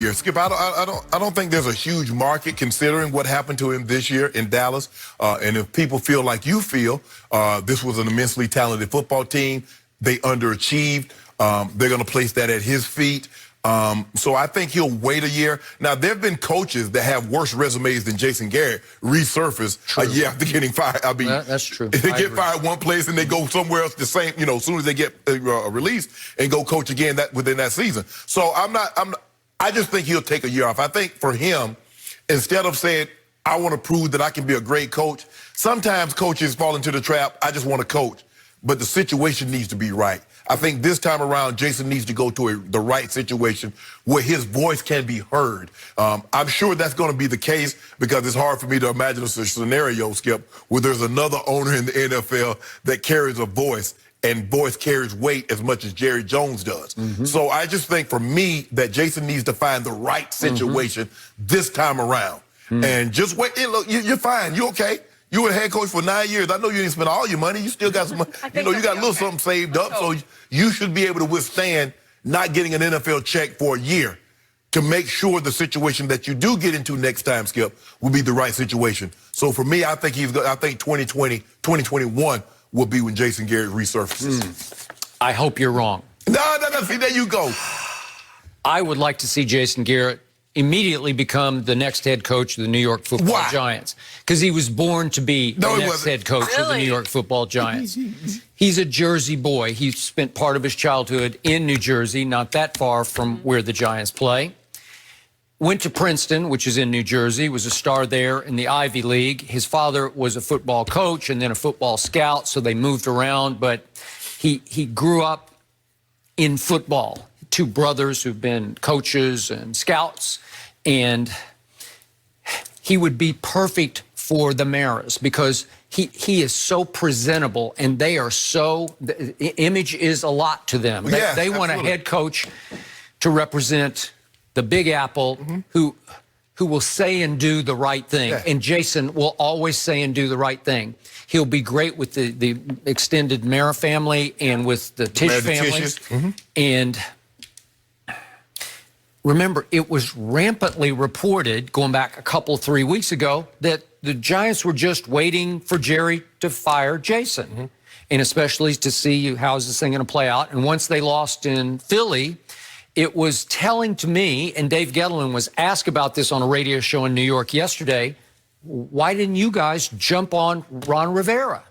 Yeah, Skip, I don't think there's a huge market considering what happened to him this year in Dallas. And if people feel like you feel, this was an immensely talented football team. They underachieved. They're going to place that at his feet. So I think he'll wait a year. Now, there have been coaches that have worse resumes than Jason Garrett resurface a year after getting fired. I mean, that's true. They get fired one place and they go somewhere else the same, as soon as they get released and go coach again within that season. So I just think he'll take a year off. I think for him, instead of saying, I want to prove that I can be a great coach, sometimes coaches fall into the trap, I just want to coach. But the situation needs to be right. I think this time around, Jason needs to go to the right situation where his voice can be heard. I'm sure that's going to be the case because it's hard for me to imagine a scenario, Skip, where there's another owner in the NFL that carries a voice, and voice carries weight as much as Jerry Jones does. So I just think for me that Jason needs to find the right situation this time around. And just wait. Hey, look, you're fine. You okay? You were a head coach for 9 years. I know you didn't spend all your money. You still got some money. You got a little something saved up. So you should be able to withstand not getting an NFL check for a year to make sure the situation that you do get into next time, Skip, will be the right situation. So for me, I think 2020, 2021 will be when Jason Garrett resurfaces. I hope you're wrong. No. See, there you go. I would like to see Jason Garrett immediately become the next head coach of the New York Football Giants, because he was born to be the next head coach of the New York Football Giants. He's a Jersey boy. He spent part of his childhood in New Jersey, not that far from where the Giants play. Went to Princeton, which is in New Jersey, was a star there in the Ivy League. His father was a football coach and then a football scout, so they moved around, but he grew up in football. Two brothers who've been coaches and scouts, and he would be perfect for the Maras because he is so presentable, and they are so, the image is a lot to them. They want a head coach to represent the Big Apple who will say and do the right thing. And Jason will always say and do the right thing. He'll be great with the extended Mara family and with the Tisch family. And remember, it was rampantly reported, going back a couple, 3 weeks ago, that the Giants were just waiting for Jerry to fire Jason, and especially to see how's this thing going to play out. And once they lost in Philly, it was telling to me, and Dave Gettleman was asked about this on a radio show in New York yesterday, why didn't you guys jump on Ron Rivera?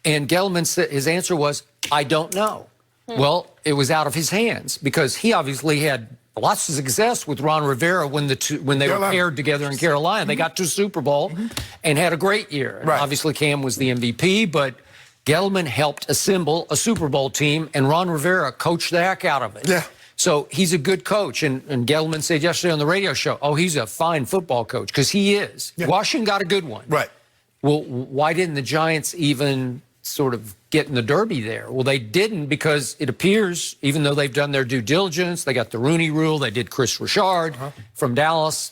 And Gettleman said, his answer was, I don't know. Well, it was out of his hands because he obviously had lots of success with Ron Rivera when they were paired together in Carolina. They got to a Super Bowl and had a great year. And obviously, Cam was the MVP, but Gettleman helped assemble a Super Bowl team, and Ron Rivera coached the heck out of it. So he's a good coach. And Gettleman said yesterday on the radio show, oh, he's a fine football coach, because he is. Washington got a good one. Well, why didn't the Giants even sort of get in the Derby there? Well, they didn't, because it appears, even though they've done their due diligence, they got the Rooney Rule, they did Chris Richard from Dallas,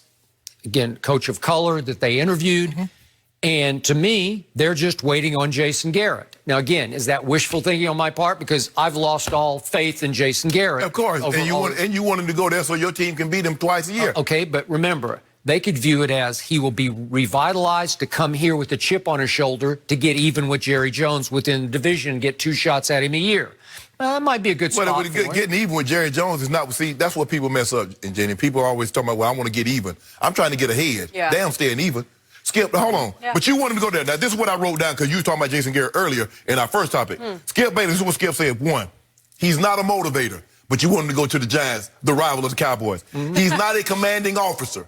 again, coach of color that they interviewed. And to me, they're just waiting on Jason Garrett. Now, again, is that wishful thinking on my part? Because I've lost all faith in Jason Garrett. Of course, and you want him to go there so your team can beat him twice a year. Okay, but remember, they could view it as he will be revitalized to come here with a chip on his shoulder to get even with Jerry Jones within the division and get 2 shots at him a year. That might be a good spot for him. Getting even with Jerry Jones is not, see, that's what people mess up, and Jenny. People are always talking about, well, I want to get even. I'm trying to get ahead. Damn, staying even. Skip, hold on. But you want him to go there. Now, this is what I wrote down, because you were talking about Jason Garrett earlier in our first topic. Skip Bayless, this is what Skip said. 1, he's not a motivator, but you want him to go to the Giants, the rival of the Cowboys. He's not a commanding officer.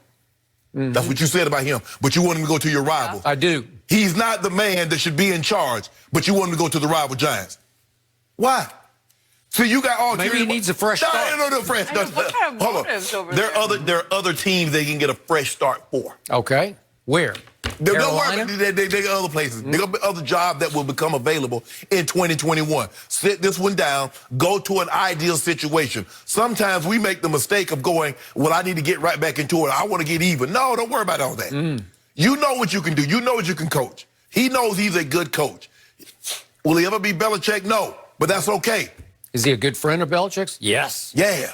That's what you said about him, but you want him to go to your rival. I do. He's not the man that should be in charge, but you want him to go to the rival Giants. Why? So you got all. Maybe he needs a fresh start. No, fresh start. What kind of motives over there? There are other teams they can get a fresh start for. Okay. Where? Carolina? They got other places. There are other jobs that will become available in 2021. Sit this one down. Go to an ideal situation. Sometimes we make the mistake of going, well, I need to get right back into it. I want to get even. No, don't worry about all that. You know what you can do. You know what you can coach. He knows he's a good coach. Will he ever be Belichick? No, but that's okay. Is he a good friend of Belichick's? Yes. Yeah.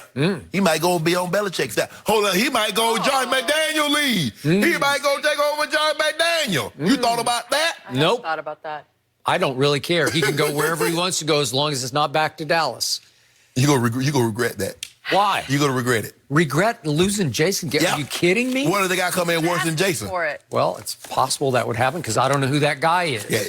He might go be on Belichick's staff. Hold on, he might go Josh McDaniel lead. He might go take over Josh McDaniel. You thought about that? I Nope. thought about that. I don't really care. He can go wherever he wants to go as long as it's not back to Dallas. You gonna regret that. Why? You're gonna regret it. Regret losing Jason Garrett? Yeah. Are you kidding me? What if the guy come in worse than Jason? For it. Well, it's possible that would happen because I don't know who that guy is. Yeah.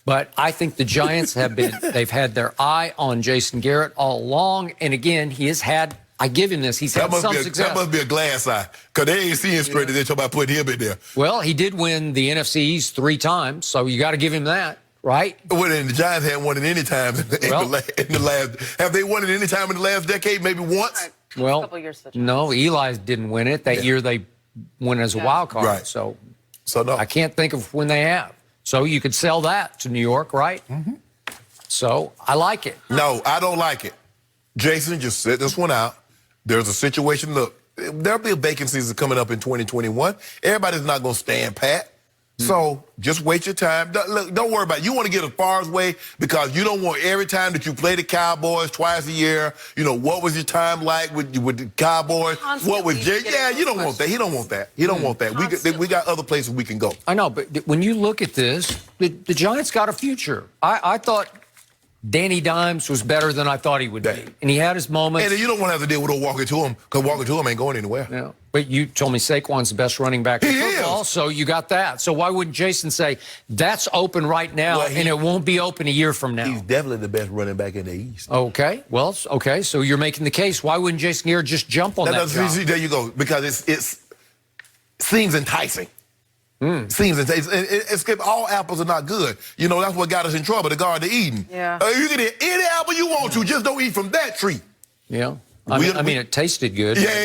But I think the Giants they've had their eye on Jason Garrett all along. And again, he has had, I give him this, he's had some success. That must be a glass eye, because they ain't seeing straight. They're talking about putting him in there. Well, he did win the NFC East 3 times, so you got to give him that, right? Well, and the Giants haven't won it any time in the last. Have they won it any time in the last decade? Maybe once? Well, a couple years for the no, Eli didn't win it. That year they went as a wild card. Right. So no. I can't think of when they have. So you could sell that to New York, right? So I like it. No, I don't like it. Jason, just sit this one out. There's a situation. Look, there'll be a vacancy coming up in 2021. Everybody's not going to stand pat. So just wait your time. Look, don't worry about it. You want to get as far away because you don't want every time that you play the Cowboys twice a year, what was your time like with the Cowboys? What was Jay? Yeah, you don't want that. He don't want that. He don't want that. We got other places we can go. I know, but when you look at this, the Giants got a future. I thought Danny Dimes was better than I thought he would be. And he had his moments. And you don't want to have to deal with walking to him, because walking to him ain't going anywhere. Yeah. But you told me Saquon's the best running back in football, is. so you got that. So why wouldn't Jason say, that's open right now, and it won't be open a year from now? He's definitely the best running back in the East. Okay. Well, okay, so you're making the case. Why wouldn't Jason Garrett just jump on that job? There you go. Because it seems enticing. Seems enticing. All apples are not good. That's what got us in trouble, the Garden of Eden. Yeah. You can eat any apple you want to, just don't eat from that tree. Yeah. I mean, it tasted good. Yeah.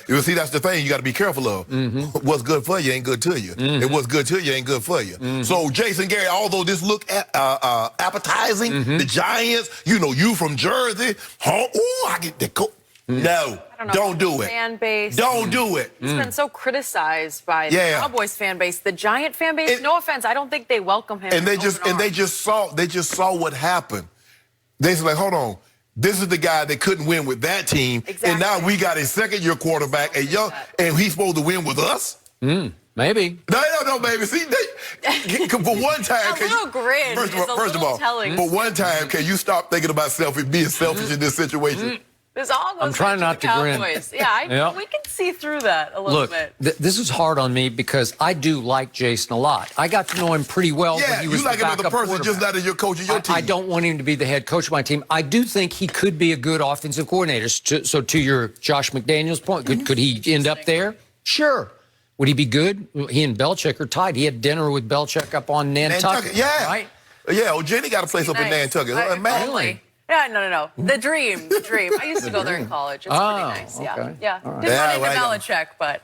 You see, that's the thing you got to be careful of. What's good for you ain't good to you. And what's good to you ain't good for you. So, Jason Garrett, although this look appetizing, the Giants, you from Jersey, I get the No, don't do it. Fan base. Don't do it. He's been so criticized by the Cowboys fan base. The Giant fan base, no offense, I don't think they welcome him. And they just saw what happened. They said, like, hold on. This is the guy that couldn't win with that team, and now we got a second-year quarterback, and he's supposed to win with us. Maybe. No, baby. See, for one time, grin first of all, for one time, can you stop thinking about being selfish in this situation? This all goes I'm trying not to grin. Yeah, we can see through that a little bit. This is hard on me because I do like Jason a lot. I got to know him pretty well when he was you like the him as a person, just not as your coach of your team. I don't want him to be the head coach of my team. I do think he could be a good offensive coordinator. So to your Josh McDaniels point, could he end up there? Sure. Would he be good? He and Belichick are tied. He had dinner with Belichick up on Nantucket. Yeah. Right? Yeah, well, Jenny got a place up in Nantucket. Really? Yeah, no. The dream. I used to go there in college. It's pretty nice. Okay. Yeah. Didn't run into Belichick, but...